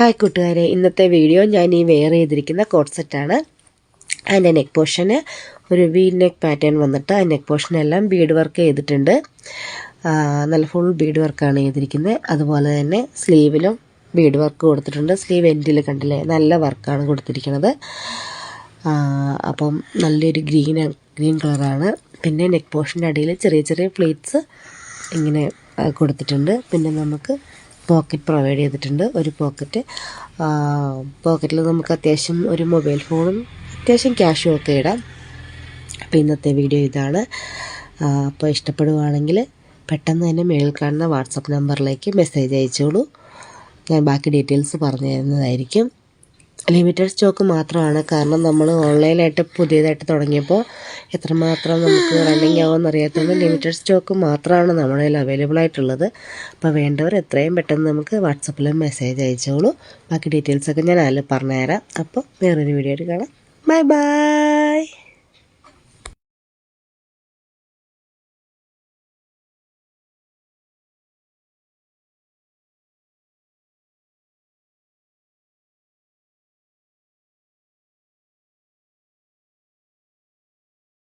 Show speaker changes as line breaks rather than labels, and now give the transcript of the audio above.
Hi കൂട്ടുകാരെ, ഇന്നത്തെ video ഞാൻ ഈ വെയർ ചെയ്തിരിക്കുന്ന കോട്ട് സെറ്റാണ്. അതിൻ്റെ നെക്ക് പോർഷന് ഒരു വി നെക്ക് പാറ്റേൺ വന്നിട്ട് ആ നെക്ക് പോർഷനെല്ലാം ബീഡ് വർക്ക് ചെയ്തിട്ടുണ്ട്. നല്ല ഫുൾ ബീഡ് വർക്കാണ് ചെയ്തിരിക്കുന്നത്. അതുപോലെ തന്നെ സ്ലീവിലും ബീഡ് വർക്ക് കൊടുത്തിട്ടുണ്ട്. സ്ലീവ് എൻഡിൽ കണ്ടില്ലേ, നല്ല വർക്കാണ് കൊടുത്തിരിക്കുന്നത്. അപ്പം നല്ലൊരു ഗ്രീൻ കളറാണ്. പിന്നെ നെക്ക് പോർഷൻ്റെ അടിയിൽ ചെറിയ ചെറിയ പ്ലീറ്റ്സ് ഇങ്ങനെ കൊടുത്തിട്ടുണ്ട്. പിന്നെ നമുക്ക് പോക്കറ്റ് പ്രൊവൈഡ് ചെയ്തിട്ടുണ്ട്. ഒരു പോക്കറ്റിൽ നമുക്ക് അത്യാവശ്യം ഒരു മൊബൈൽ ഫോണും അത്യാവശ്യം ക്യാഷും ഒക്കെ ഇടാം. അപ്പോൾ ഇന്നത്തെ വീഡിയോ ഇതാണ്. അപ്പോൾ ഇഷ്ടപ്പെടുകയാണെങ്കിൽ പെട്ടെന്ന് തന്നെ മേളിൽ കാണുന്ന വാട്സപ്പ് നമ്പറിലേക്ക് മെസ്സേജ് അയച്ചോളൂ. ഞാൻ ബാക്കി ഡീറ്റെയിൽസ് പറഞ്ഞു തരുന്നതായിരിക്കും. ലിമിറ്റഡ് സ്റ്റോക്ക് മാത്രമാണ്. കാരണം നമ്മൾ ഓൺലൈനായിട്ട് പുതിയതായിട്ട് തുടങ്ങിയപ്പോൾ എത്രമാത്രം നമുക്ക് റണ്ണിങ് ആവുമെന്ന് അറിയാത്തതുകൊണ്ട് ലിമിറ്റഡ് സ്റ്റോക്ക് മാത്രമാണ് നമ്മുടെ കയ്യിൽ അവൈലബിൾ ആയിട്ടുള്ളത്. അപ്പോൾ വേണ്ടവർ എത്രയും പെട്ടെന്ന് നമുക്ക് വാട്സപ്പിൽ മെസ്സേജ് അയച്ചോളൂ. ബാക്കി ഡീറ്റെയിൽസൊക്കെ ഞാൻ അതിൽ പറഞ്ഞുതരാം. അപ്പോൾ വേറൊരു വീഡിയോ ആയിട്ട് കാണാം. Bye bye.